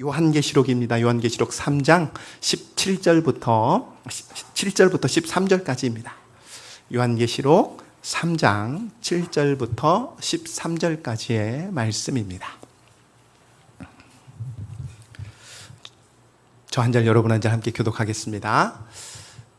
요한계시록입니다. 요한계시록 3장 7절부터 13절까지입니다. 요한계시록 3장 7절부터 13절까지의 말씀입니다. 저 한 절 여러분 한 절 함께 교독하겠습니다.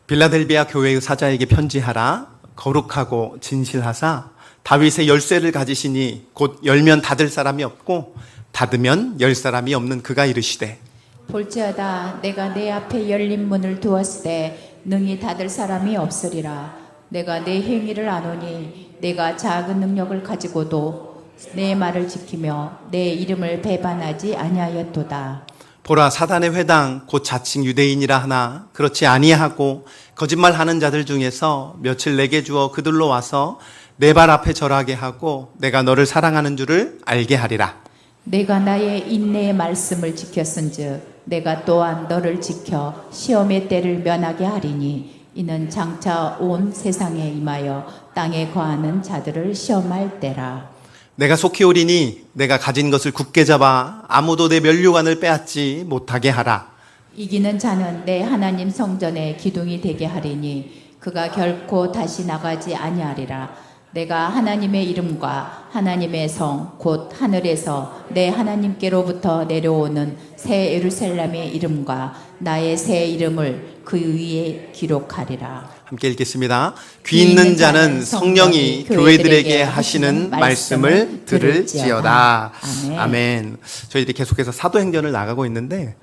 빌라델비아 교회의 사자에게 편지하라. 거룩하고 진실하사 다윗의 열쇠를 가지시니 곧 열면 닫을 사람이 없고 닫으면 열 사람이 없는 그가 이르시되 볼지어다 내가 내 앞에 열린 문을 두었으되 능히 닫을 사람이 없으리라. 내가 내 행위를 아노니 내가 작은 능력을 가지고도 내 말을 지키며 내 이름을 배반하지 아니하였도다. 보라, 사단의 회당 곧 자칭 유대인이라 하나 그렇지 아니하고 거짓말하는 자들 중에서 며칠 내게 주어 그들로 와서 내 발 앞에 절하게 하고 내가 너를 사랑하는 줄을 알게 하리라. 내가 나의 인내의 말씀을 지켰은즉 내가 또한 너를 지켜 시험의 때를 면하게 하리니 이는 장차 온 세상에 임하여 땅에 거하는 자들을 시험할 때라. 내가 속히 오리니 내가 가진 것을 굳게 잡아 아무도 내 면류관을 빼앗지 못하게 하라. 이기는 자는 내 하나님 성전의 기둥이 되게 하리니 그가 결코 다시 나가지 아니하리라. 내가 하나님의 이름과 하나님의 성 곧 하늘에서 내 하나님께로부터 내려오는 새 예루살렘의 이름과 나의 새 이름을 그 위에 기록하리라. 함께 읽겠습니다. 귀 있는 자는 성령이 교회들에게 하시는 말씀을 들을지어다. 아멘. 저희들이 계속해서 사도행전을 나가고 있는데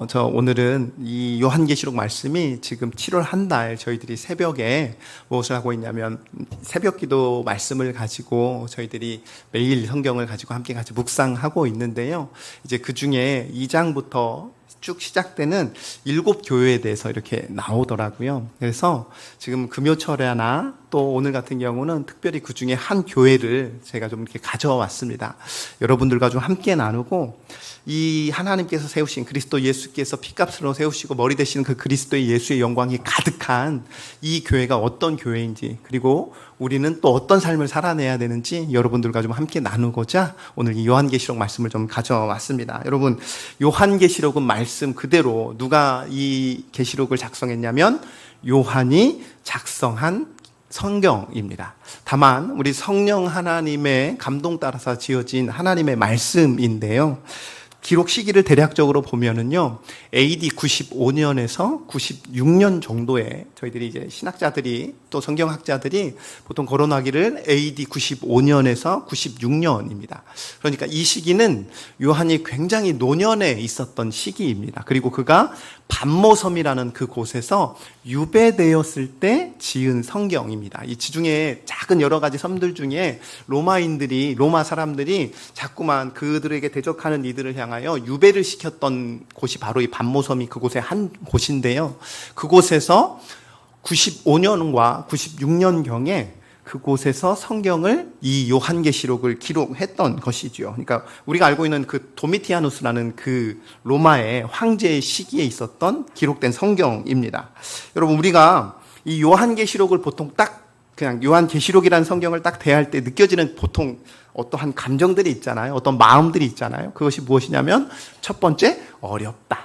저 오늘은 이 요한계시록 말씀이 지금 7월 한 달 저희들이 새벽에 무엇을 하고 있냐면 새벽기도 말씀을 가지고 저희들이 매일 성경을 가지고 함께 같이 묵상하고 있는데요. 이제 그 중에 2장부터 쭉 시작되는 7교회에 대해서 이렇게 나오더라고요. 그래서 지금 금요철에나 또 오늘 같은 경우는 특별히 그 중에 한 교회를 제가 좀 이렇게 가져왔습니다. 여러분들과 좀 함께 나누고 이 하나님께서 세우신 그리스도 예수께서 피값으로 세우시고 머리 되시는 그 그리스도의 예수의 영광이 가득한 이 교회가 어떤 교회인지 그리고 우리는 또 어떤 삶을 살아내야 되는지 여러분들과 좀 함께 나누고자 오늘 이 요한계시록 말씀을 좀 가져왔습니다. 여러분, 요한계시록은 말씀 그대로 누가 이 계시록을 작성했냐면 요한이 작성한 성경입니다. 다만 우리 성령 하나님의 감동 따라서 지어진 하나님의 말씀인데요. 기록 시기를 대략적으로 보면은요, AD 95년에서 96년 정도에 저희들이 이제 신학자들이 또 성경학자들이 보통 거론하기를 AD 95년에서 96년입니다. 그러니까 이 시기는 요한이 굉장히 노년에 있었던 시기입니다. 그리고 그가 반모섬이라는 그 곳에서 유배되었을 때 지은 성경입니다. 이 지중해 작은 여러 가지 섬들 중에 로마 사람들이 자꾸만 그들에게 대적하는 이들을 향하여 유배를 시켰던 곳이 바로 이 반모섬이 그곳의 한 곳인데요. 그곳에서 95년과 96년경에 그곳에서 성경을 이 요한계시록을 기록했던 것이죠. 그러니까 우리가 알고 있는 그 도미티아누스라는 그 로마의 황제의 시기에 있었던 기록된 성경입니다. 여러분, 우리가 이 요한계시록을 보통 딱 그냥 요한계시록이라는 성경을 딱 대할 때 느껴지는 보통 어떠한 감정들이 있잖아요. 어떤 마음들이 있잖아요. 그것이 무엇이냐면 첫 번째, 어렵다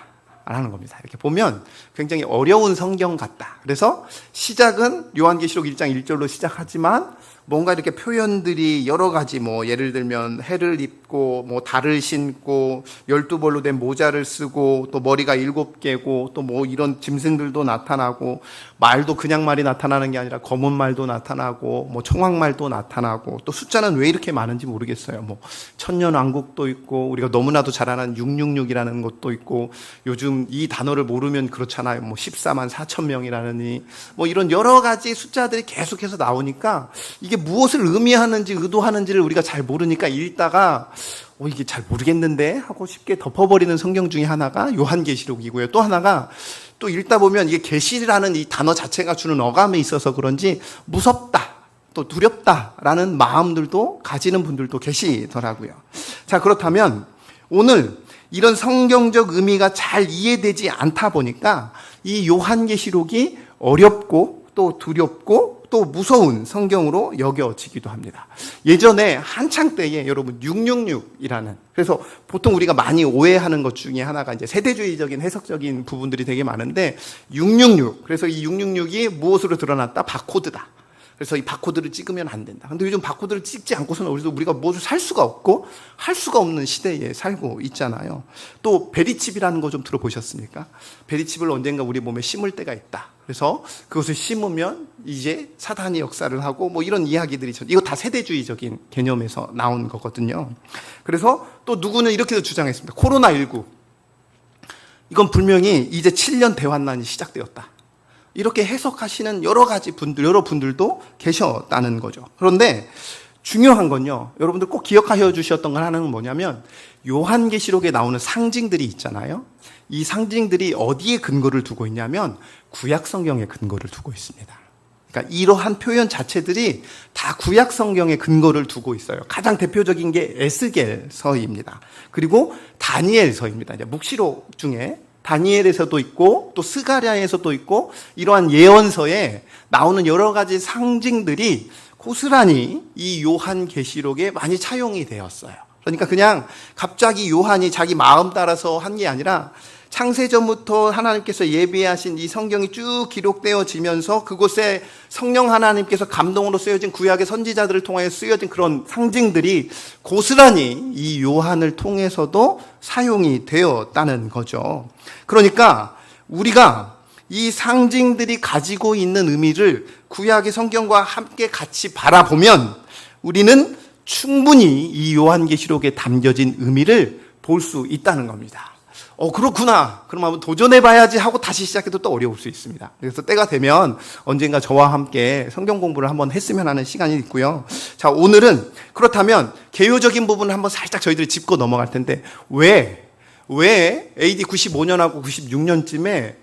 라는 겁니다. 이렇게 보면 굉장히 어려운 성경 같다. 그래서 시작은 요한계시록 1장 1절로 시작하지만 뭔가 이렇게 표현들이 여러 가지 예를 들면 해를 입고 달을 신고 12벌로 된 모자를 쓰고 또 머리가 7개고 또 이런 짐승들도 나타나고 말도 그냥 말이 나타나는 게 아니라 검은 말도 나타나고 청황말도 나타나고 또 숫자는 왜 이렇게 많은지 모르겠어요. 천년왕국도 있고 우리가 너무나도 잘 아는 666이라는 것도 있고 요즘 이 단어를 모르면 그렇잖아요. 14만 4천 명이라느니 이런 여러 가지 숫자들이 계속해서 나오니까 이게 무엇을 의미하는지 의도하는지를 우리가 잘 모르니까 읽다가 이게 잘 모르겠는데 하고 쉽게 덮어버리는 성경 중에 하나가 요한계시록이고요. 또 하나가 또 읽다 보면 이게 계시라는 이 단어 자체가 주는 어감에 있어서 그런지 무섭다, 또 두렵다라는 마음들도 가지는 분들도 계시더라고요. 자, 그렇다면 오늘 이런 성경적 의미가 잘 이해되지 않다 보니까 이 요한계시록이 어렵고 또 두렵고 또 무서운 성경으로 여겨지기도 합니다. 예전에 한창 때에 여러분 666이라는, 그래서 보통 우리가 많이 오해하는 것 중에 하나가 이제 세대주의적인 해석적인 부분들이 되게 많은데 666, 그래서 이 666이 무엇으로 드러났다? 바코드다. 그래서 이 바코드를 찍으면 안 된다. 근데 요즘 바코드를 찍지 않고서는 우리가 무엇을 살 수가 없고 할 수가 없는 시대에 살고 있잖아요. 또 베리칩이라는 거 좀 들어보셨습니까? 베리칩을 언젠가 우리 몸에 심을 때가 있다. 그래서 그것을 심으면 이제 사단이 역사를 하고 뭐 이런 이야기들이, 이거 다 세대주의적인 개념에서 나온 거거든요. 그래서 또 누구는 이렇게도 주장했습니다. 코로나19. 이건 분명히 이제 7년 대환란이 시작되었다. 이렇게 해석하시는 여러분들도 계셨다는 거죠. 그런데 중요한 건요, 여러분들 꼭 기억하여 주셨던 건 하나는 뭐냐면, 요한계시록에 나오는 상징들이 있잖아요. 이 상징들이 어디에 근거를 두고 있냐면 구약성경에 근거를 두고 있습니다. 그러니까 이러한 표현 자체들이 다 구약성경에 근거를 두고 있어요. 가장 대표적인 게 에스겔서입니다. 그리고 다니엘서입니다. 이제 묵시록 중에 다니엘에서도 있고 또 스가랴에서도 있고, 이러한 예언서에 나오는 여러 가지 상징들이 고스란히 이 요한계시록에 많이 차용이 되었어요. 그러니까 그냥 갑자기 요한이 자기 마음 따라서 한 게 아니라 창세전부터 하나님께서 예비하신 이 성경이 쭉 기록되어지면서 그곳에 성령 하나님께서 감동으로 쓰여진 구약의 선지자들을 통하여 쓰여진 그런 상징들이 고스란히 이 요한을 통해서도 사용이 되었다는 거죠. 그러니까 우리가 이 상징들이 가지고 있는 의미를 구약의 성경과 함께 같이 바라보면 우리는 충분히 이 요한계시록에 담겨진 의미를 볼 수 있다는 겁니다. 그렇구나. 그럼 한번 도전해봐야지 하고 다시 시작해도 또 어려울 수 있습니다. 그래서 때가 되면 언젠가 저와 함께 성경 공부를 한번 했으면 하는 시간이 있고요. 자, 오늘은 그렇다면 개요적인 부분을 한번 살짝 저희들이 짚고 넘어갈 텐데, 왜 AD 95년하고 96년쯤에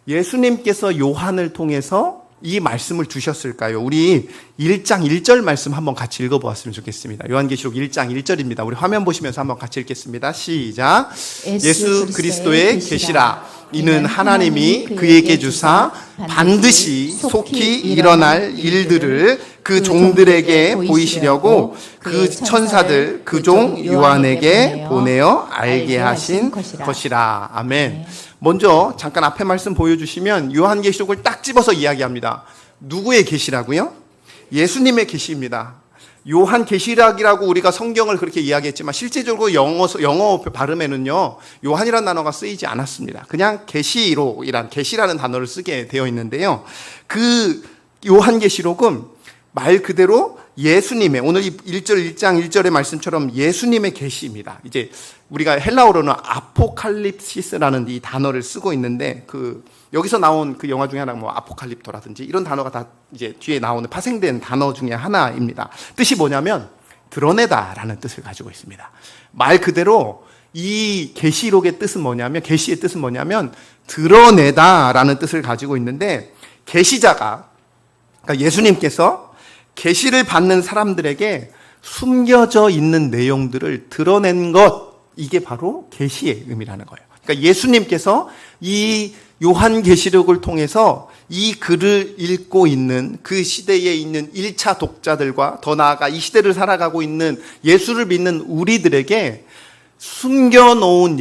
예수님께서 요한을 통해서 이 말씀을 주셨을까요? 우리 1장 1절 말씀 한번 같이 읽어보았으면 좋겠습니다. 요한계시록 1장 1절입니다. 우리 화면 보시면서 한번 같이 읽겠습니다. 시작. 예수 그리스도의 계시라. 이는 하나님이 그에게 주사 반드시 속히 일어날 일들을 그 종들에게 보이시려고 그 천사들 그 종 요한에게 보내어 알게 하신 것이라. 아멘. 먼저 잠깐 앞에 말씀 보여주시면 요한계시록을 딱 집어서 이야기합니다. 누구의 계시라고요? 예수님의 계시입니다. 요한계시락이라고 우리가 성경을 그렇게 이야기했지만 실제적으로 영어 발음에는요, 요한이라는 단어가 쓰이지 않았습니다. 그냥 계시록이란, 계시라는 단어를 쓰게 되어 있는데요. 그 요한계시록은 말 그대로 예수님의, 오늘 1장 1절의 말씀처럼 예수님의 계시입니다. 이제 우리가 헬라어로는 아포칼립시스라는 이 단어를 쓰고 있는데, 여기서 나온 그 영화 중에 하나가 뭐 아포칼립토라든지 이런 단어가 다 이제 뒤에 나오는 파생된 단어 중에 하나입니다. 뜻이 뭐냐면 드러내다라는 뜻을 가지고 있습니다. 말 그대로 이 계시록의 뜻은 뭐냐면, 계시의 뜻은 뭐냐면 드러내다라는 뜻을 가지고 있는데, 계시자가, 그러니까 예수님께서 계시를 받는 사람들에게 숨겨져 있는 내용들을 드러낸 것, 이게 바로 계시의 의미라는 거예요. 그러니까 예수님께서 이 요한계시록을 통해서 이 글을 읽고 있는 그 시대에 있는 1차 독자들과 더 나아가 이 시대를 살아가고 있는 예수를 믿는 우리들에게 숨겨놓은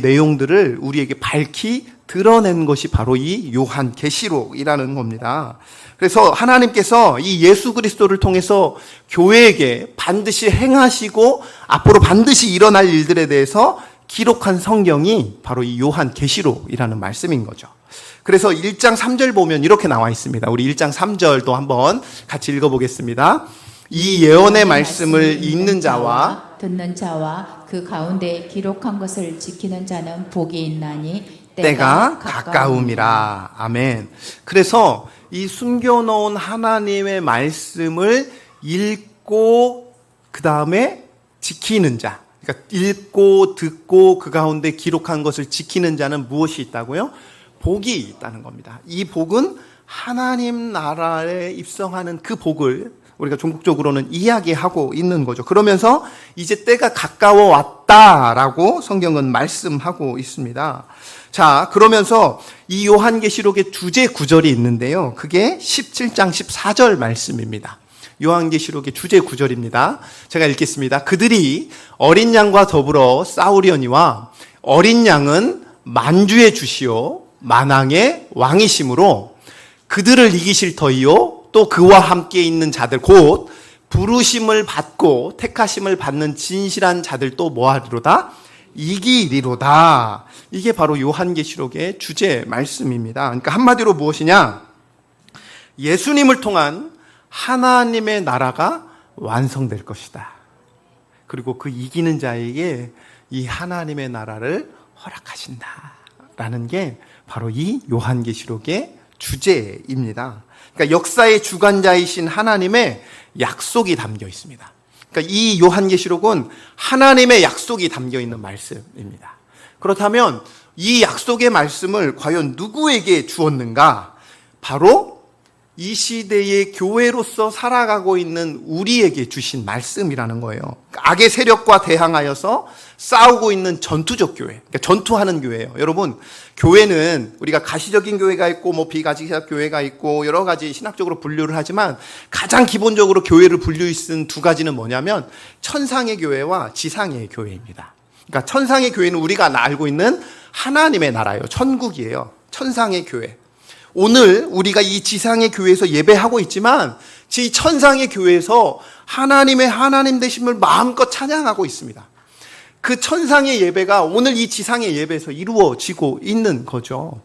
내용들을 우리에게 밝히 드러낸 것이 바로 이 요한계시록이라는 겁니다. 그래서 하나님께서 이 예수 그리스도를 통해서 교회에게 반드시 행하시고 앞으로 반드시 일어날 일들에 대해서 기록한 성경이 바로 이 요한계시록이라는 말씀인 거죠. 그래서 1장 3절 보면 이렇게 나와 있습니다. 우리 1장 3절도 한번 같이 읽어보겠습니다. 이 예언의 말씀을 읽는 자와 듣는 자와 그 가운데 기록한 것을 지키는 자는 복이 있나니 때가 가까움이라. 아멘. 그래서 이 숨겨놓은 하나님의 말씀을 읽고 그 다음에 지키는 자, 그러니까 읽고 듣고 그 가운데 기록한 것을 지키는 자는 무엇이 있다고요? 복이 있다는 겁니다. 이 복은 하나님 나라에 입성하는 그 복을 우리가 종국적으로는 이야기하고 있는 거죠. 그러면서 이제 때가 가까워 왔다라고 성경은 말씀하고 있습니다. 자, 그러면서 이 요한계시록의 주제 구절이 있는데요. 그게 17장 14절 말씀입니다. 요한계시록의 주제 구절입니다. 제가 읽겠습니다. 그들이 어린 양과 더불어 싸우려니와 어린 양은 만주의 주시요 만왕의 왕이심으로 그들을 이기실 터이요 또 그와 함께 있는 자들 곧 부르심을 받고 택하심을 받는 진실한 자들 또 뭐하리로다? 이기리로다. 이게 바로 요한계시록의 주제 말씀입니다. 그러니까 한마디로 무엇이냐? 예수님을 통한 하나님의 나라가 완성될 것이다. 그리고 그 이기는 자에게 이 하나님의 나라를 허락하신다라는 게 바로 이 요한계시록의 주제입니다. 그러니까 역사의 주관자이신 하나님의 약속이 담겨 있습니다. 그러니까 이 요한계시록은 하나님의 약속이 담겨 있는 말씀입니다. 그렇다면 이 약속의 말씀을 과연 누구에게 주었는가? 바로 이 시대의 교회로서 살아가고 있는 우리에게 주신 말씀이라는 거예요. 악의 세력과 대항하여서 싸우고 있는 전투적 교회, 그러니까 전투하는 교회예요. 여러분, 교회는 우리가 가시적인 교회가 있고 뭐 비가시적 교회가 있고 여러 가지 신학적으로 분류를 하지만 가장 기본적으로 교회를 분류해 쓴 두 가지는 뭐냐면 천상의 교회와 지상의 교회입니다. 그러니까 천상의 교회는 우리가 알고 있는 하나님의 나라예요. 천국이에요. 천상의 교회. 오늘 우리가 이 지상의 교회에서 예배하고 있지만 이 천상의 교회에서 하나님의 하나님 되심을 마음껏 찬양하고 있습니다. 그 천상의 예배가 오늘 이 지상의 예배에서 이루어지고 있는 거죠.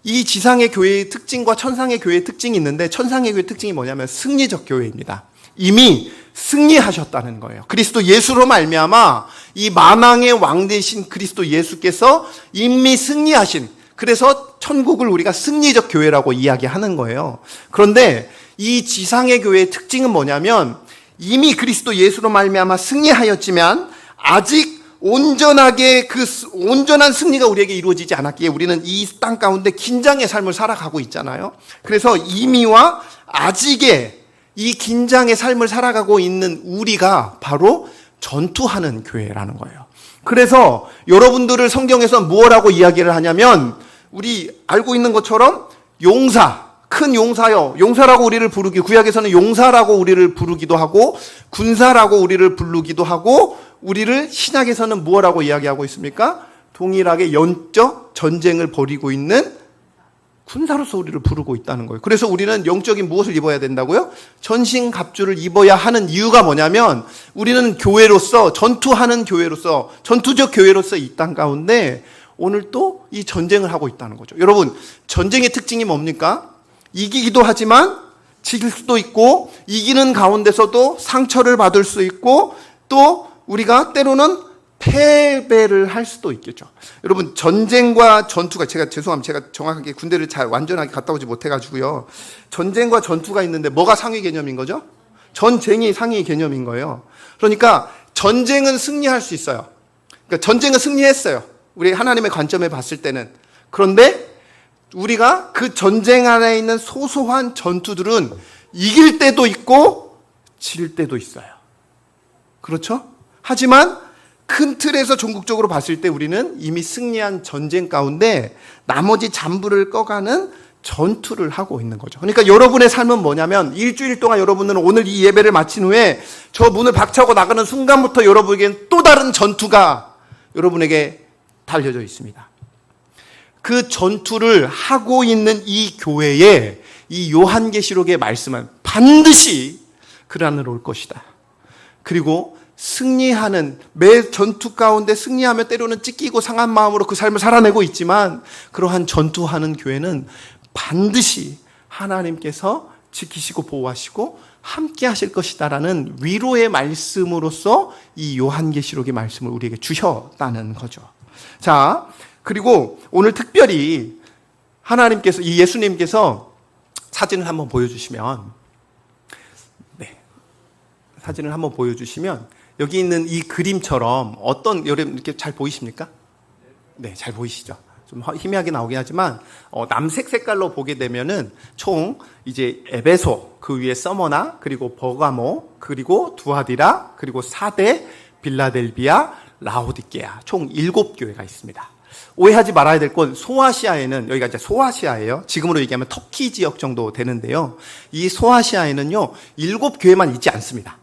이 지상의 교회의 특징과 천상의 교회의 특징이 있는데 천상의 교회의 특징이 뭐냐면 승리적 교회입니다. 이미 승리하셨다는 거예요. 그리스도 예수로 말미암아 이 만왕의 왕 되신 그리스도 예수께서 이미 승리하신, 그래서 천국을 우리가 승리적 교회라고 이야기하는 거예요. 그런데 이 지상의 교회의 특징은 뭐냐면 이미 그리스도 예수로 말미암아 승리하였지만 아직 온전하게 그 온전한 승리가 우리에게 이루어지지 않았기에 우리는 이 땅 가운데 긴장의 삶을 살아가고 있잖아요. 그래서 이미와 아직의 이 긴장의 삶을 살아가고 있는 우리가 바로 전투하는 교회라는 거예요. 그래서 여러분들을 성경에서 무엇라고 이야기를 하냐면 우리 알고 있는 것처럼 용사, 큰 용사요. 용사라고 우리를 부르기, 구약에서는 용사라고 우리를 부르기도 하고 군사라고 우리를 부르기도 하고 우리를 신약에서는 무엇라고 이야기하고 있습니까? 동일하게 영적 전쟁을 벌이고 있는 군사로서 우리를 부르고 있다는 거예요. 그래서 우리는 영적인 무엇을 입어야 된다고요? 전신갑주를 입어야 하는 이유가 뭐냐면 우리는 교회로서 전투하는 교회로서 전투적 교회로서 이 땅 가운데 오늘 또 이 전쟁을 하고 있다는 거죠. 여러분, 전쟁의 특징이 뭡니까? 이기기도 하지만 질 수도 있고 이기는 가운데서도 상처를 받을 수 있고 또 우리가 때로는 패배를 할 수도 있겠죠. 여러분, 전쟁과 전투가 제가 정확하게 군대를 잘 완전하게 갔다 오지 못해가지고요. 전쟁과 전투가 있는데 뭐가 상위 개념인 거죠? 전쟁이 상위 개념인 거예요. 그러니까 전쟁은 승리할 수 있어요. 그러니까 전쟁은 승리했어요. 우리 하나님의 관점에 봤을 때는. 그런데 우리가 그 전쟁 안에 있는 소소한 전투들은 이길 때도 있고 질 때도 있어요. 그렇죠? 하지만 큰 틀에서 종국적으로 봤을 때 우리는 이미 승리한 전쟁 가운데 나머지 잔불을 꺼가는 전투를 하고 있는 거죠. 그러니까 여러분의 삶은 뭐냐면 일주일 동안 여러분은 오늘 이 예배를 마친 후에 저 문을 박차고 나가는 순간부터 여러분에게는 또 다른 전투가 여러분에게 달려져 있습니다. 그 전투를 하고 있는 이 교회에 이 요한계시록의 말씀은 반드시 그날은 올 것이다. 그리고 승리하는, 매 전투 가운데 승리하며 때로는 찢기고 상한 마음으로 그 삶을 살아내고 있지만 그러한 전투하는 교회는 반드시 하나님께서 지키시고 보호하시고 함께 하실 것이다라는 위로의 말씀으로서 이 요한계시록의 말씀을 우리에게 주셨다는 거죠. 자, 그리고 오늘 특별히 하나님께서, 이 예수님께서 사진을 한번 보여주시면, 사진을 한번 보여주시면 여기 있는 이 그림처럼 어떤, 여러분 이렇게 잘 보이십니까? 네, 잘 보이시죠? 좀 희미하게 나오긴 하지만 남색 색깔로 보게 되면은 총 이제 에베소, 그 위에 서머나, 그리고 버가모, 그리고 두아디라, 그리고 사데, 빌라델비아, 라오디게아 총 7교회가 있습니다. 오해하지 말아야 될 건 소아시아에는, 여기가 이제 소아시아예요. 지금으로 얘기하면 터키 지역 정도 되는데요. 이 소아시아에는요 7교회만 있지 않습니다.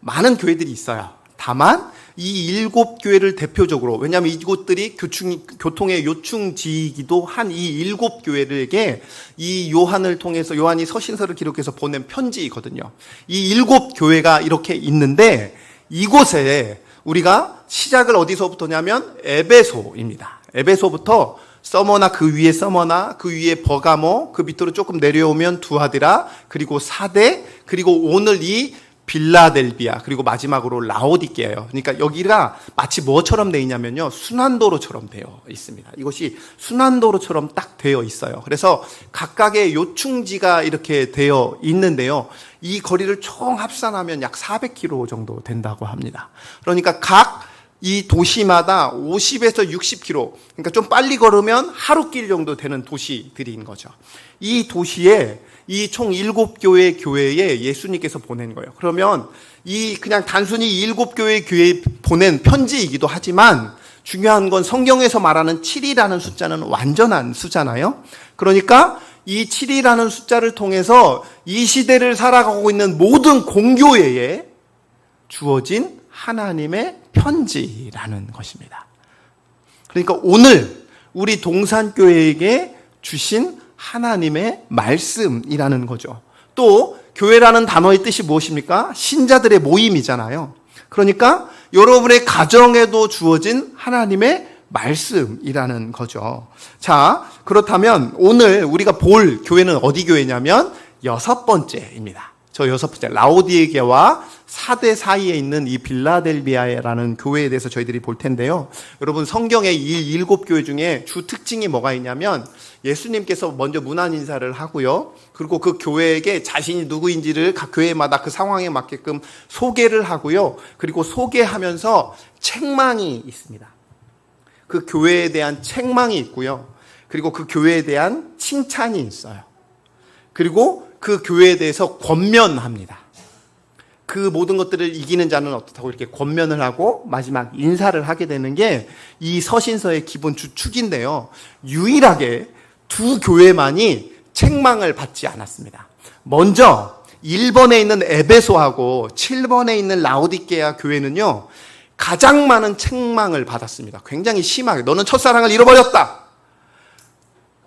많은 교회들이 있어요. 다만 이 7교회를 대표적으로, 왜냐하면 이곳들이 교통의 요충지이기도 한 이 7교회에게 이 요한을 통해서, 요한이 서신서를 기록해서 보낸 편지이거든요. 이 7교회가 이렇게 있는데, 이곳에 우리가 시작을 어디서부터냐면 에베소입니다. 에베소부터 서머나, 그 위에 서머나, 그 위에 버가모, 그 밑으로 조금 내려오면 두아디라, 그리고 사데, 그리고 오늘 이 빌라델비아, 그리고 마지막으로 라오디게아예요. 그러니까 여기가 마치 뭐처럼 되어 있냐면요, 순환도로처럼 되어 있습니다. 이것이 순환도로처럼 딱 되어 있어요. 그래서 각각의 요충지가 이렇게 되어 있는데요, 이 거리를 총 합산하면 약 400km 정도 된다고 합니다. 그러니까 각 이 도시마다 50에서 60km, 그러니까 좀 빨리 걸으면 하루길 정도 되는 도시들인 거죠. 이 도시에 이 총 7교회 교회에 예수님께서 보낸 거예요. 그러면 이 그냥 단순히 7교회 교회에 보낸 편지이기도 하지만, 중요한 건 성경에서 말하는 7이라는 숫자는 완전한 숫자잖아요. 그러니까 이 7이라는 숫자를 통해서 이 시대를 살아가고 있는 모든 공교회에 주어진 하나님의 편지라는 것입니다. 그러니까 오늘 우리 동산교회에게 주신 하나님의 말씀이라는 거죠. 또 교회라는 단어의 뜻이 무엇입니까? 신자들의 모임이잖아요. 그러니까 여러분의 가정에도 주어진 하나님의 말씀이라는 거죠. 자, 그렇다면 오늘 우리가 볼 교회는 어디 교회냐면 6번째입니다. 저 6번째, 라오디게아와 사대 사이에 있는 이 빌라델비아라는 교회에 대해서 저희들이 볼 텐데요. 여러분, 성경의 이 7교회 중에 주 특징이 뭐가 있냐면, 예수님께서 먼저 문안 인사를 하고요, 그리고 그 교회에게 자신이 누구인지를 각 교회마다 그 상황에 맞게끔 소개를 하고요, 그리고 소개하면서 책망이 있습니다. 그 교회에 대한 책망이 있고요, 그리고 그 교회에 대한 칭찬이 있어요. 그리고 그 교회에 대해서 권면합니다. 그 모든 것들을 이기는 자는 어떻다고 이렇게 권면을 하고 마지막 인사를 하게 되는 게 이 서신서의 기본 주축인데요. 유일하게 두 교회만이 책망을 받지 않았습니다. 먼저 1번에 있는 에베소하고 7번에 있는 라오디게아 교회는요, 가장 많은 책망을 받았습니다. 굉장히 심하게, 너는 첫사랑을 잃어버렸다,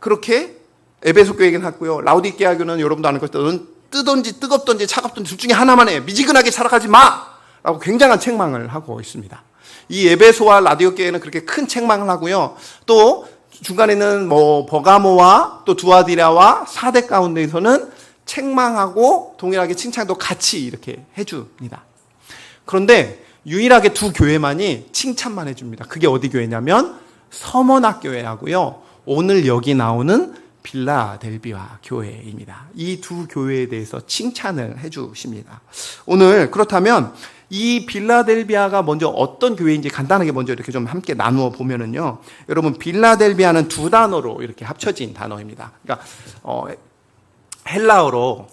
그렇게 에베소 교회에게는 했고요. 라오디게아 교회는 여러분도 아는 것처럼 너는 뜨던지 뜨겁던지 차갑던지 둘 중에 하나만 해, 미지근하게 살아가지 마! 라고 굉장한 책망을 하고 있습니다. 이 에베소와 라디오교회는 그렇게 큰 책망을 하고요. 또 중간에는 버가모와 또 두아디라와 사대 가운데에서는 책망하고 동일하게 칭찬도 같이 이렇게 해줍니다. 그런데 유일하게 두 교회만이 칭찬만 해줍니다. 그게 어디 교회냐면 서머나 교회하고요, 오늘 여기 나오는 빌라델비아 교회입니다. 이 두 교회에 대해서 칭찬을 해주십니다. 오늘 그렇다면 이 빌라델비아가 먼저 어떤 교회인지 간단하게 먼저 이렇게 좀 함께 나누어 보면은요, 여러분, 빌라델비아는 두 단어로 이렇게 합쳐진 단어입니다. 그러니까 헬라어로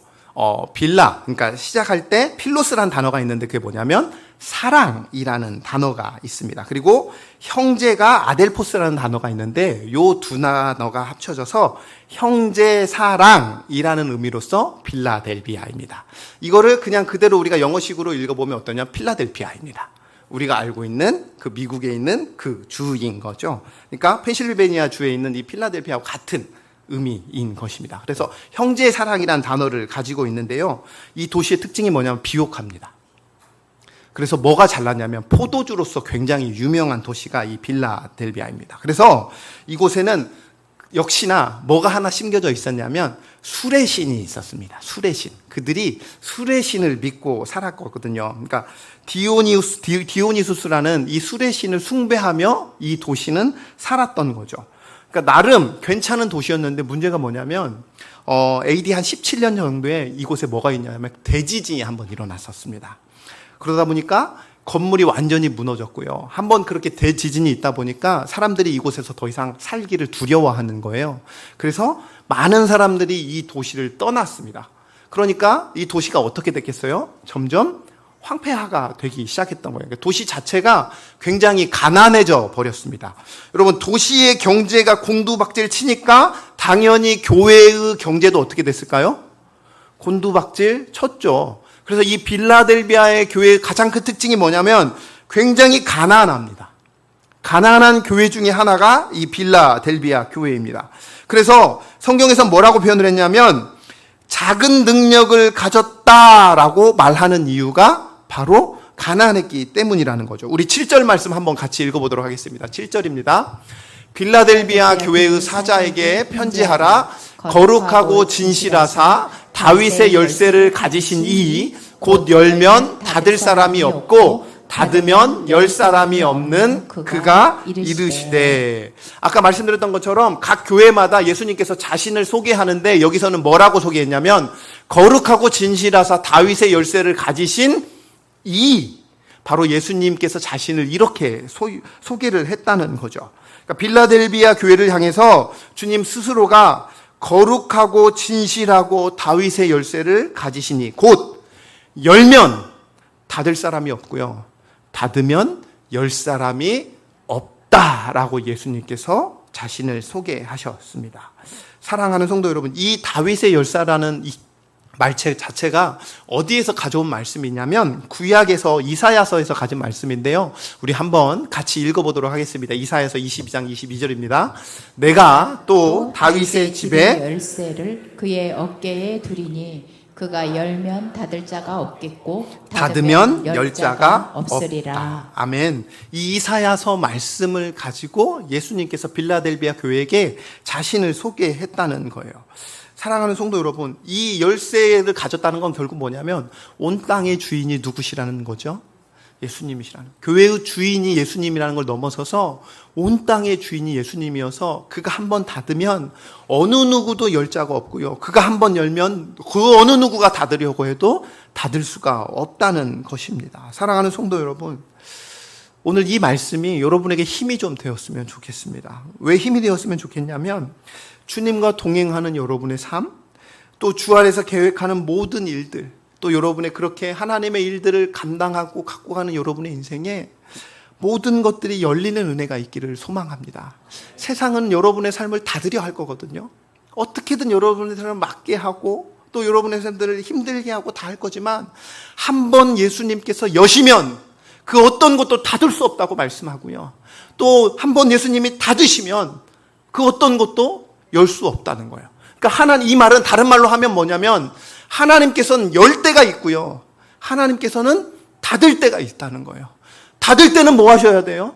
빌라, 그러니까 시작할 때 필로스라는 단어가 있는데 그게 뭐냐면 사랑이라는 단어가 있습니다. 그리고 형제가 아델포스라는 단어가 있는데 요 두 단어가 합쳐져서 형제 사랑이라는 의미로서 빌라델비아입니다. 이거를 그냥 그대로 우리가 영어식으로 읽어보면 어떠냐? 필라델피아입니다. 우리가 알고 있는 그 미국에 있는 그 주인 거죠. 그러니까 펜실베니아 주에 있는 이 필라델피아와 같은 의미인 것입니다. 그래서 형제의 사랑이라는 단어를 가지고 있는데요, 이 도시의 특징이 뭐냐면 비옥합니다. 그래서 뭐가 잘났냐면 포도주로서 굉장히 유명한 도시가 이 빌라델비아입니다. 그래서 이곳에는 역시나 뭐가 하나 심겨져 있었냐면 술의 신이 있었습니다. 술의 신. 그들이 술의 신을 믿고 살았거든요. 그러니까 디오니수스라는 이 술의 신을 숭배하며 이 도시는 살았던 거죠. 그러니까 나름 괜찮은 도시였는데 문제가 뭐냐면 AD 한 17년 정도에 이곳에 뭐가 있냐면 대지진이 한번 일어났었습니다. 그러다 보니까 건물이 완전히 무너졌고요. 한번 그렇게 대지진이 있다 보니까 사람들이 이곳에서 더 이상 살기를 두려워하는 거예요. 그래서 많은 사람들이 이 도시를 떠났습니다. 그러니까 이 도시가 어떻게 됐겠어요? 점점 황폐화가 되기 시작했던 거예요. 도시 자체가 굉장히 가난해져 버렸습니다. 여러분, 도시의 경제가 곤두박질 치니까 당연히 교회의 경제도 어떻게 됐을까요? 곤두박질 쳤죠. 그래서 이 빌라델비아의 교회의 가장 큰 특징이 뭐냐면 굉장히 가난합니다. 가난한 교회 중에 하나가 이 빌라델비아 교회입니다. 그래서 성경에서 뭐라고 표현을 했냐면 작은 능력을 가졌다라고 말하는 이유가 바로 가난했기 때문이라는 거죠. 우리 7절 말씀 한번 같이 읽어보도록 하겠습니다. 7절입니다. 빌라델비아 교회의 사자에게 편지하라. 거룩하고 진실하사 다윗의 열쇠를 가지신 이 곧 열면 닫을 사람이 없고 닫으면 열 사람이 없는 그가 이르시되. 아까 말씀드렸던 것처럼 각 교회마다 예수님께서 자신을 소개하는데 여기서는 뭐라고 소개했냐면 거룩하고 진실하사 다윗의 열쇠를 가지신 이, 바로 예수님께서 자신을 이렇게 소개를 했다는 거죠. 그러니까 빌라델비아 교회를 향해서 주님 스스로가 거룩하고 진실하고 다윗의 열쇠를 가지시니 곧 열면 닫을 사람이 없고요, 닫으면 열 사람이 없다라고 예수님께서 자신을 소개하셨습니다. 사랑하는 성도 여러분, 이 다윗의 열쇠라는 이 말체 자체가 어디에서 가져온 말씀이냐면 구약에서 이사야서에서 가진 말씀인데요. 우리 한번 같이 읽어보도록 하겠습니다. 이사야서 22장 22절입니다. 내가 또 다윗의 집에 열쇠를 그의 어깨에 두리니 그가 열면 닫을 자가 없겠고 닫으면 열 자가 없으리라. 없다. 아멘. 이 이사야서 말씀을 가지고 예수님께서 빌라델비아 교회에게 자신을 소개했다는 거예요. 사랑하는 성도 여러분, 이 열쇠를 가졌다는 건 결국 뭐냐면 온 땅의 주인이 누구시라는 거죠? 예수님이시라는. 교회의 주인이 예수님이라는 걸 넘어서서 온 땅의 주인이 예수님이어서 그가 한번 닫으면 어느 누구도 열 자가 없고요, 그가 한번 열면 그 어느 누구가 닫으려고 해도 닫을 수가 없다는 것입니다. 사랑하는 성도 여러분, 오늘 이 말씀이 여러분에게 힘이 좀 되었으면 좋겠습니다. 왜 힘이 되었으면 좋겠냐면 주님과 동행하는 여러분의 삶, 또 주 안에서 계획하는 모든 일들, 또 여러분의 그렇게 하나님의 일들을 감당하고 갖고 가는 여러분의 인생에 모든 것들이 열리는 은혜가 있기를 소망합니다. 세상은 여러분의 삶을 닫으려 할 거거든요. 어떻게든 여러분의 삶을 막게 하고 또 여러분의 삶들을 힘들게 하고 다 할 거지만 한번 예수님께서 여시면 그 어떤 것도 닫을 수 없다고 말씀하고요, 또 한번 예수님이 닫으시면 그 어떤 것도 열 수 없다는 거예요. 그러니까 이 말은 다른 말로 하면 뭐냐면 하나님께서는 열 때가 있고요, 하나님께서는 닫을 때가 있다는 거예요. 닫을 때는 뭐 하셔야 돼요?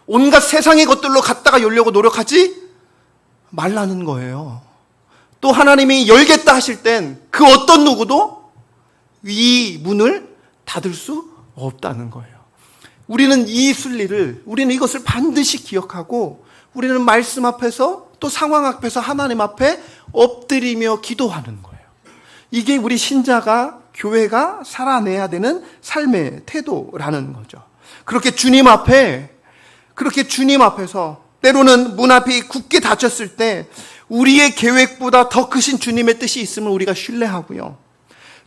온갖 세상의 것들로 갖다가 열려고 노력하지 말라는 거예요. 또 하나님이 열겠다 하실 땐 그 어떤 누구도 이 문을 닫을 수 없다는 거예요. 우리는 이 순리를, 우리는 이것을 반드시 기억하고 우리는 말씀 앞에서 또 상황 앞에서 하나님 앞에 엎드리며 기도하는 거예요. 이게 우리 신자가, 교회가 살아내야 되는 삶의 태도라는 거죠. 그렇게 주님 앞에서 때로는 문 앞이 굳게 닫혔을 때 우리의 계획보다 더 크신 주님의 뜻이 있음을 우리가 신뢰하고요,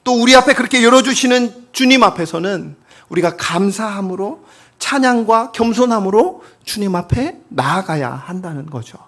또 우리 앞에 그렇게 열어주시는 주님 앞에서는 우리가 감사함으로, 찬양과 겸손함으로 주님 앞에 나아가야 한다는 거죠.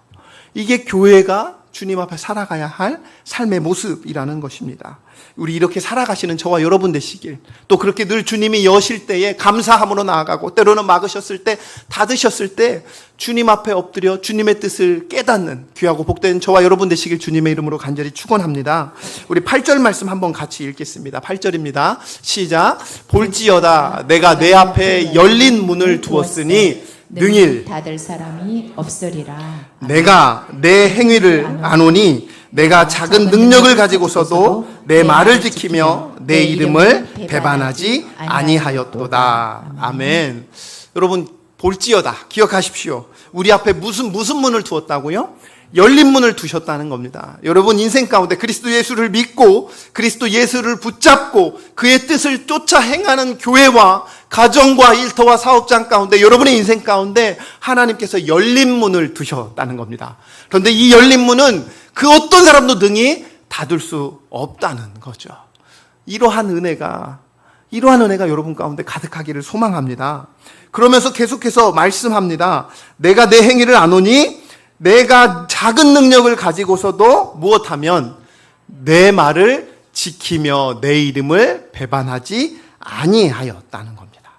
이게 교회가 주님 앞에 살아가야 할 삶의 모습이라는 것입니다. 우리 이렇게 살아가시는 저와 여러분 되시길, 또 그렇게 늘 주님이 여실 때에 감사함으로 나아가고 때로는 막으셨을 때, 닫으셨을 때 주님 앞에 엎드려 주님의 뜻을 깨닫는 귀하고 복된 저와 여러분 되시길 주님의 이름으로 간절히 축원합니다. 우리 8절 말씀 한번 같이 읽겠습니다. 8절입니다. 시작. 볼지어다 내가 내 앞에 열린 문을 두었으니 능일 닫을 사람이 없으리라. 내가 내 행위를 아노니 내가 작은 능력을 가지고서도 내 말을 지키며 내 이름을 배반하지 아니하였도다. 아멘. 여러분, 볼지어다 기억하십시오. 우리 앞에 무슨 문을 두었다고요? 열린 문을 두셨다는 겁니다. 여러분 인생 가운데 그리스도 예수를 믿고 그리스도 예수를 붙잡고 그의 뜻을 쫓아 행하는 교회와 가정과 일터와 사업장 가운데 여러분의 인생 가운데 하나님께서 열린 문을 두셨다는 겁니다. 그런데 이 열린 문은 그 어떤 사람도 능히 닫을 수 없다는 거죠. 이러한 은혜가 여러분 가운데 가득하기를 소망합니다. 그러면서 계속해서 말씀합니다. 내가 내 행위를 아노니 내가 작은 능력을 가지고서도 무엇하면 내 말을 지키며 내 이름을 배반하지 아니하였다는 겁니다.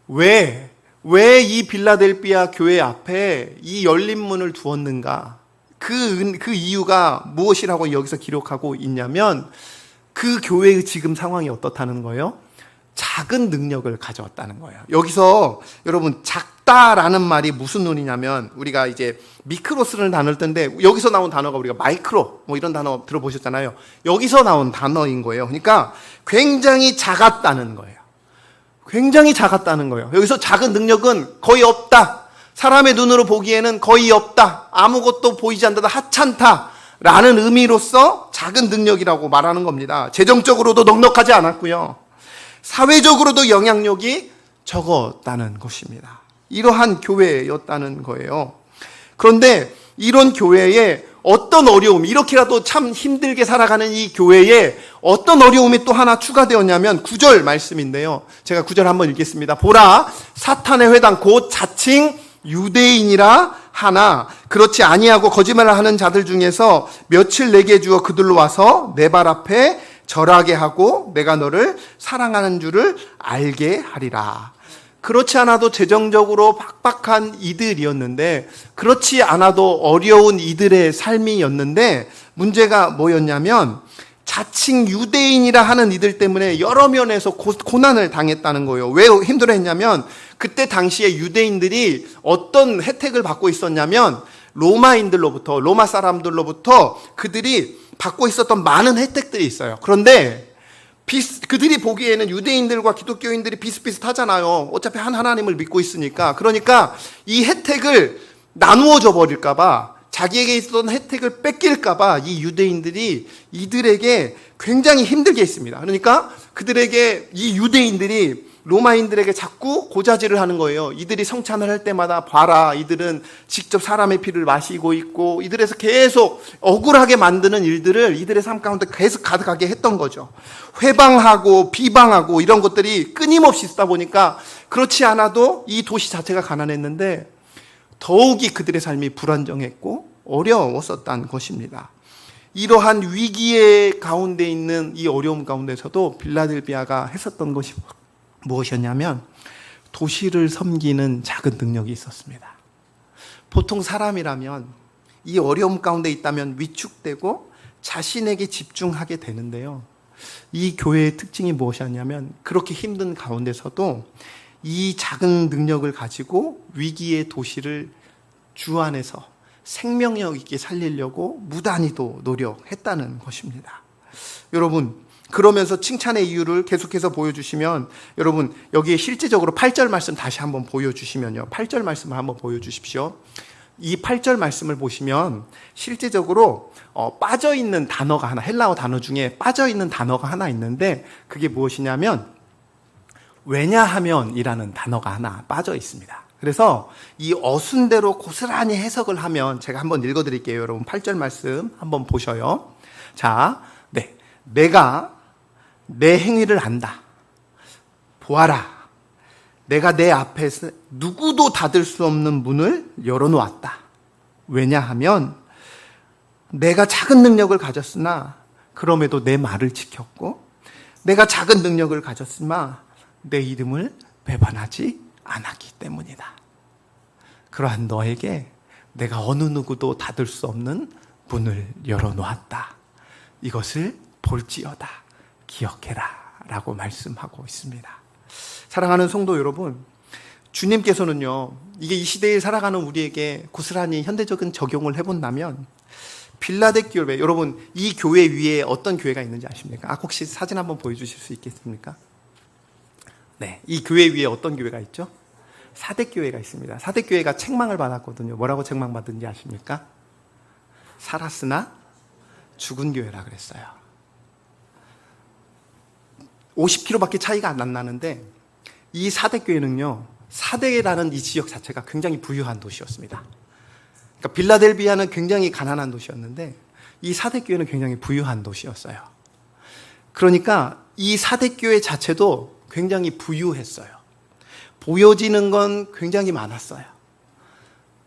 왜 이 빌라델비아 교회 앞에 이 열린 문을 두었는가? 그 이유가 무엇이라고 여기서 기록하고 있냐면 그 교회의 지금 상황이 어떻다는 거예요? 작은 능력을 가져왔다는 거예요. 여기서 여러분 작다라는 말이 무슨 논이냐면 우리가 이제 미크로스라는 단어를 쓰는데 여기서 나온 단어가 우리가 마이크로 뭐 이런 단어 들어보셨잖아요. 여기서 나온 단어인 거예요. 그러니까 굉장히 작았다는 거예요. 굉장히 작았다는 거예요. 여기서 작은 능력은 거의 없다. 사람의 눈으로 보기에는 거의 없다. 아무것도 보이지 않는다. 하찮다. 라는 의미로서 작은 능력이라고 말하는 겁니다. 재정적으로도 넉넉하지 않았고요. 사회적으로도 영향력이 적었다는 것입니다. 이러한 교회였다는 거예요. 그런데 이런 교회에 어떤 어려움, 이렇게라도 참 힘들게 살아가는 이 교회에 어떤 어려움이 또 하나 추가되었냐면 9절 말씀인데요. 제가 9절 한번 읽겠습니다. 보라, 사탄의 회당 곧 자칭 유대인이라 하나 그렇지 아니하고 거짓말을 하는 자들 중에서 며칠 내게 주어 그들로 와서 내 발 앞에 절하게 하고 내가 너를 사랑하는 줄을 알게 하리라. 그렇지 않아도 재정적으로 팍팍한 이들이었는데 그렇지 않아도 어려운 이들의 삶이었는데 문제가 뭐였냐면 자칭 유대인이라 하는 이들 때문에 여러 면에서 고난을 당했다는 거예요. 왜 힘들어했냐면 그때 당시에 유대인들이 어떤 혜택을 받고 있었냐면 로마 사람들로부터 그들이 받고 있었던 많은 혜택들이 있어요. 그런데 그들이 보기에는 유대인들과 기독교인들이 비슷비슷하잖아요. 어차피 한 하나님을 믿고 있으니까. 그러니까 이 혜택을 나누어 줘 버릴까봐, 자기에게 있었던 혜택을 뺏길까봐 이 유대인들이 이들에게 굉장히 힘들게 했습니다. 그러니까 그들에게 이 유대인들이 로마인들에게 자꾸 고자질을 하는 거예요. 이들이 성찬을 할 때마다 봐라, 이들은 직접 사람의 피를 마시고 있고, 이들에서 계속 억울하게 만드는 일들을 이들의 삶 가운데 계속 가득하게 했던 거죠. 회방하고 비방하고 이런 것들이 끊임없이 있다 보니까 그렇지 않아도 이 도시 자체가 가난했는데 더욱이 그들의 삶이 불안정했고 어려웠었다는 것입니다. 이러한 위기의 가운데 있는 이 어려움 가운데서도 빌라델비아가 했었던 것이 무엇이었냐면 도시를 섬기는 작은 능력이 있었습니다. 보통 사람이라면 이 어려움 가운데 있다면 위축되고 자신에게 집중하게 되는데요. 이 교회의 특징이 무엇이었냐면 그렇게 힘든 가운데서도 이 작은 능력을 가지고 위기의 도시를 주 안에서 생명력 있게 살리려고 무단히도 노력했다는 것입니다. 여러분, 그러면서 칭찬의 이유를 계속해서 보여주시면 여러분 여기에 실제적으로 8절 말씀 다시 한번 보여주시면요. 8절 말씀을 한번 보여주십시오. 이 8절 말씀을 보시면 실제적으로 빠져있는 단어가 하나, 헬라어 단어 중에 빠져있는 단어가 하나 있는데 그게 무엇이냐면 왜냐하면 이라는 단어가 하나 빠져 있습니다. 그래서 이 어순대로 고스란히 해석을 하면 제가 한번 읽어드릴게요. 여러분 8절 말씀 한번 보셔요. 자, 네, 내가 내 행위를 안다. 보아라. 내가 내 앞에서 누구도 닫을 수 없는 문을 열어놓았다. 왜냐하면 내가 작은 능력을 가졌으나 그럼에도 내 말을 지켰고 내가 작은 능력을 가졌으나 내 이름을 배반하지 않았기 때문이다. 그러한 너에게 내가 어느 누구도 닫을 수 없는 문을 열어놓았다. 이것을 볼지어다. 기억해라 라고 말씀하고 있습니다. 사랑하는 성도 여러분, 주님께서는요, 이게 이 시대에 살아가는 우리에게 고스란히 현대적인 적용을 해본다면 빌라델비아 교회, 여러분 이 교회 위에 어떤 교회가 있는지 아십니까? 혹시 사진 한번 보여주실 수 있겠습니까? 네, 이 교회 위에 어떤 교회가 있죠? 사대교회가 있습니다. 사대교회가 책망을 받았거든요. 뭐라고 책망받은지 아십니까? 살았으나 죽은 교회라 그랬어요. 50km밖에 차이가 안 나는데 이 사대교회는요, 사대라는 이 지역 자체가 굉장히 부유한 도시였습니다. 그러니까 빌라델비아는 굉장히 가난한 도시였는데 이 사대교회는 굉장히 부유한 도시였어요. 그러니까 이 사대교회 자체도 굉장히 부유했어요. 보여지는 건 굉장히 많았어요.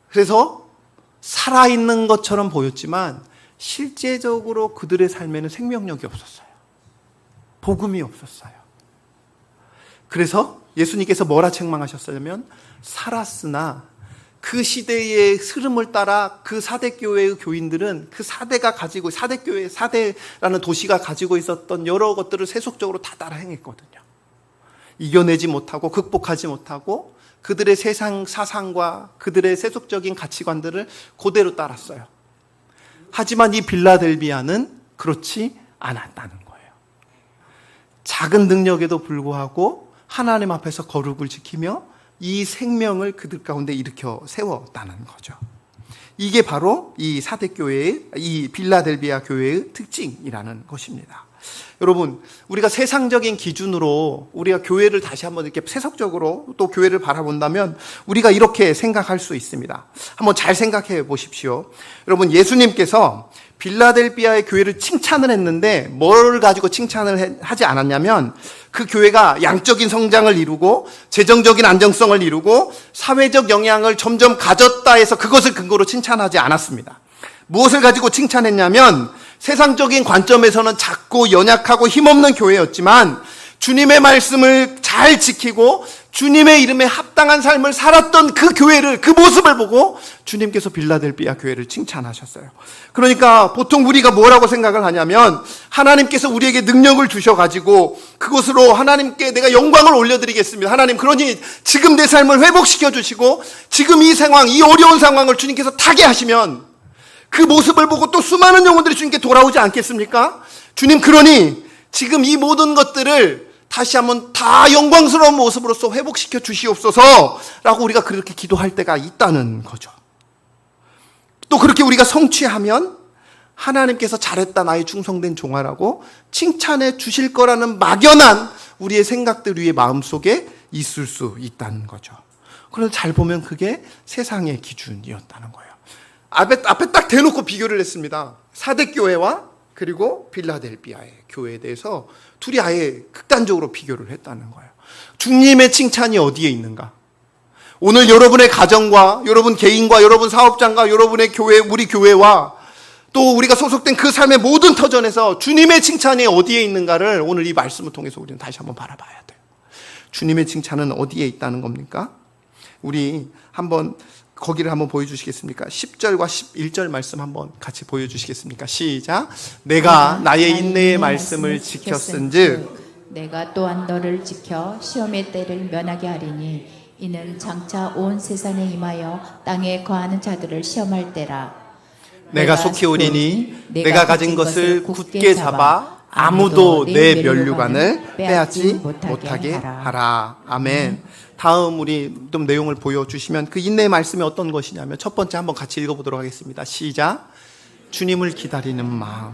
그래서 살아있는 것처럼 보였지만 실제적으로 그들의 삶에는 생명력이 없었어요. 복음이 없었어요. 그래서 예수님께서 뭐라 책망하셨냐면 살았으나 그 시대의 흐름을 따라 그 사대교회의 교인들은 그 사대가 가지고 사대교회, 사대라는 도시가 가지고 있었던 여러 것들을 세속적으로 다 따라 행했거든요. 이겨내지 못하고 극복하지 못하고 그들의 세상 사상과 그들의 세속적인 가치관들을 그대로 따랐어요. 하지만 이 빌라델비아는 그렇지 않았다는 거예요. 작은 능력에도 불구하고 하나님 앞에서 거룩을 지키며 이 생명을 그들 가운데 일으켜 세웠다는 거죠. 이게 바로 이 사대교회의, 이 빌라델비아 교회의 특징이라는 것입니다. 여러분, 우리가 세상적인 기준으로 우리가 교회를 다시 한번 이렇게 세속적으로 또 교회를 바라본다면 우리가 이렇게 생각할 수 있습니다. 한번 잘 생각해 보십시오. 여러분, 예수님께서 빌라델비아의 교회를 칭찬을 했는데 뭘 가지고 칭찬을 하지 않았냐면 그 교회가 양적인 성장을 이루고 재정적인 안정성을 이루고 사회적 영향을 점점 가졌다 해서 그것을 근거로 칭찬하지 않았습니다. 무엇을 가지고 칭찬했냐면 세상적인 관점에서는 작고 연약하고 힘없는 교회였지만 주님의 말씀을 잘 지키고 주님의 이름에 합당한 삶을 살았던 그 교회를, 그 모습을 보고 주님께서 빌라델비아 교회를 칭찬하셨어요. 그러니까 보통 우리가 뭐라고 생각을 하냐면 하나님께서 우리에게 능력을 주셔가지고 그것으로 하나님께 내가 영광을 올려드리겠습니다. 하나님, 그러니 지금 내 삶을 회복시켜 주시고 지금 이 상황, 이 어려운 상황을 주님께서 타게 하시면 그 모습을 보고 또 수많은 영혼들이 주님께 돌아오지 않겠습니까? 주님, 그러니 지금 이 모든 것들을 다시 한번 다 영광스러운 모습으로서 회복시켜 주시옵소서라고 우리가 그렇게 기도할 때가 있다는 거죠. 또 그렇게 우리가 성취하면 하나님께서 잘했다 나의 충성된 종아라고 칭찬해 주실 거라는 막연한 우리의 생각들 위에 마음속에 있을 수 있다는 거죠. 그런데 잘 보면 그게 세상의 기준이었다는 거예요. 앞에 딱 대놓고 비교를 했습니다. 사대교회와 그리고 빌라델비아의 교회에 대해서 둘이 아예 극단적으로 비교를 했다는 거예요. 주님의 칭찬이 어디에 있는가? 오늘 여러분의 가정과 여러분 개인과 여러분 사업장과 여러분의 교회, 우리 교회와 또 우리가 소속된 그 삶의 모든 터전에서 주님의 칭찬이 어디에 있는가를 오늘 이 말씀을 통해서 우리는 다시 한번 바라봐야 돼요. 주님의 칭찬은 어디에 있다는 겁니까? 우리 한번 거기를 한번 보여주시겠습니까? 10절과 11절 말씀 한번 같이 보여주시겠습니까? 시작. 내가 나의 인내의 말씀을 지켰은즉 내가 또한 너를 지켜 시험의 때를 면하게 하리니 이는 장차 온 세상에 임하여 땅에 거하는 자들을 시험할 때라. 내가 속히 오리니 내가 가진 것을 굳게 잡아 아무도 내 면류관을 빼앗지 못하게 하라. 아멘. 다음 우리 좀 내용을 보여주시면 그 인내의 말씀이 어떤 것이냐면 첫 번째 한번 같이 읽어보도록 하겠습니다. 시작. 주님을 기다리는 마음.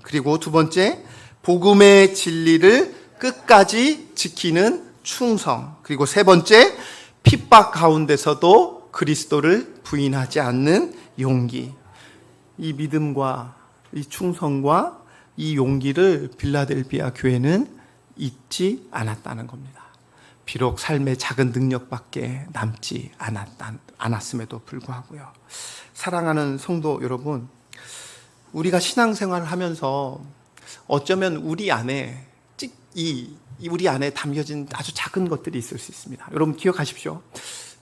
그리고 두 번째, 복음의 진리를 끝까지 지키는 충성. 그리고 세 번째, 핍박 가운데서도 그리스도를 부인하지 않는 용기. 이 믿음과 이 충성과 이 용기를 빌라델비아 교회는 잊지 않았다는 겁니다. 비록 삶의 작은 능력밖에 남지 않았음에도 불구하고요. 사랑하는 성도 여러분, 우리가 신앙생활을 하면서 어쩌면 우리 안에 우리 안에 담겨진 아주 작은 것들이 있을 수 있습니다. 여러분 기억하십시오.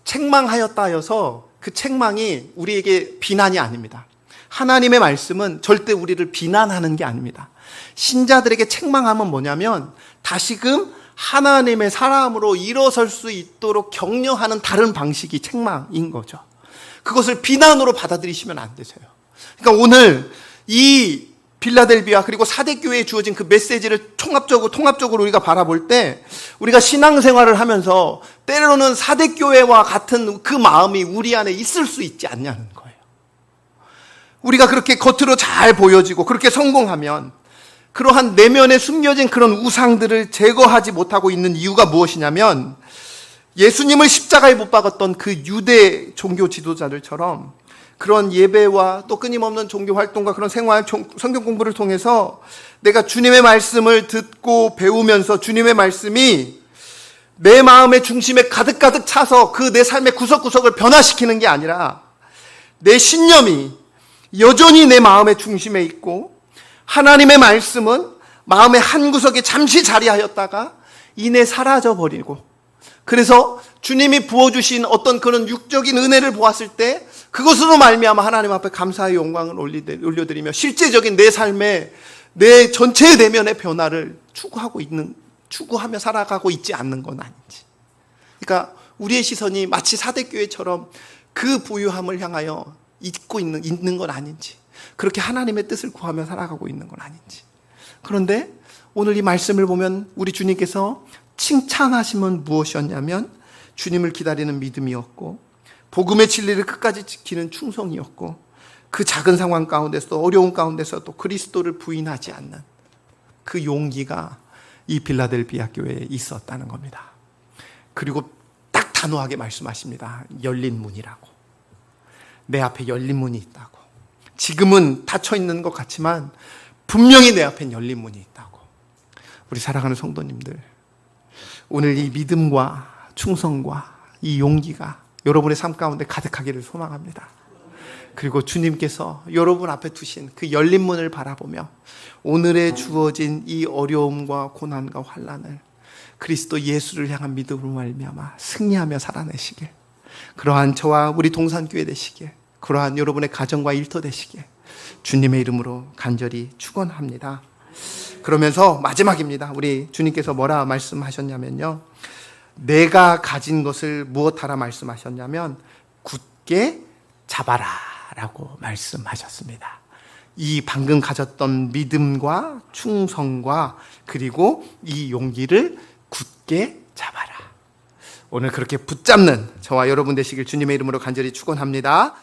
책망하였다 하여서 그 책망이 우리에게 비난이 아닙니다. 하나님의 말씀은 절대 우리를 비난하는 게 아닙니다. 신자들에게 책망하면 뭐냐면 다시금 하나님의 사람으로 일어설 수 있도록 격려하는 다른 방식이 책망인 거죠. 그것을 비난으로 받아들이시면 안 되세요. 그러니까 오늘 이 빌라델비아 그리고 사대교회에 주어진 그 메시지를 통합적으로 우리가 바라볼 때 우리가 신앙생활을 하면서 때로는 사대교회와 같은 그 마음이 우리 안에 있을 수 있지 않냐는 거예요. 우리가 그렇게 겉으로 잘 보여지고 그렇게 성공하면 그러한 내면에 숨겨진 그런 우상들을 제거하지 못하고 있는 이유가 무엇이냐면 예수님을 십자가에 못 박았던 그 유대 종교 지도자들처럼 그런 예배와 또 끊임없는 종교 활동과 그런 생활, 성경 공부를 통해서 내가 주님의 말씀을 듣고 배우면서 주님의 말씀이 내 마음의 중심에 가득가득 차서 그 내 삶의 구석구석을 변화시키는 게 아니라 내 신념이 여전히 내 마음의 중심에 있고 하나님의 말씀은 마음의 한 구석에 잠시 자리하였다가 이내 사라져버리고 그래서 주님이 부어주신 어떤 그런 육적인 은혜를 보았을 때 그것으로 말미암아 하나님 앞에 감사의 영광을 올려드리며 실제적인 내 삶의 내 전체의 내면의 변화를 추구하며 살아가고 있지 않는 건 아닌지. 그러니까 우리의 시선이 마치 사대교회처럼 그 부유함을 향하여 잊고 있는 건 아닌지, 그렇게 하나님의 뜻을 구하며 살아가고 있는 건 아닌지. 그런데 오늘 이 말씀을 보면 우리 주님께서 칭찬하심은 무엇이었냐면 주님을 기다리는 믿음이었고 복음의 진리를 끝까지 지키는 충성이었고 그 작은 상황 가운데서도 어려운 가운데서도 그리스도를 부인하지 않는 그 용기가 이 빌라델비아 교회에 있었다는 겁니다. 그리고 딱 단호하게 말씀하십니다. 열린 문이라고. 내 앞에 열린 문이 있다고. 지금은 닫혀 있는 것 같지만 분명히 내 앞엔 열린 문이 있다고. 우리 사랑하는 성도님들, 오늘 이 믿음과 충성과 이 용기가 여러분의 삶 가운데 가득하기를 소망합니다. 그리고 주님께서 여러분 앞에 두신 그 열린 문을 바라보며 오늘에 주어진 이 어려움과 고난과 환난을 그리스도 예수를 향한 믿음으로 말미암아 승리하며 살아내시길, 그러한 저와 우리 동산교회 되시길, 그러한 여러분의 가정과 일터 되시길 주님의 이름으로 간절히 축원합니다. 그러면서 마지막입니다. 우리 주님께서 뭐라 말씀하셨냐면요, 내가 가진 것을 무엇하라 말씀하셨냐면 굳게 잡아라 라고 말씀하셨습니다. 이 방금 가졌던 믿음과 충성과 그리고 이 용기를 굳게 잡아라. 오늘 그렇게 붙잡는 저와 여러분 되시길 주님의 이름으로 간절히 축원합니다.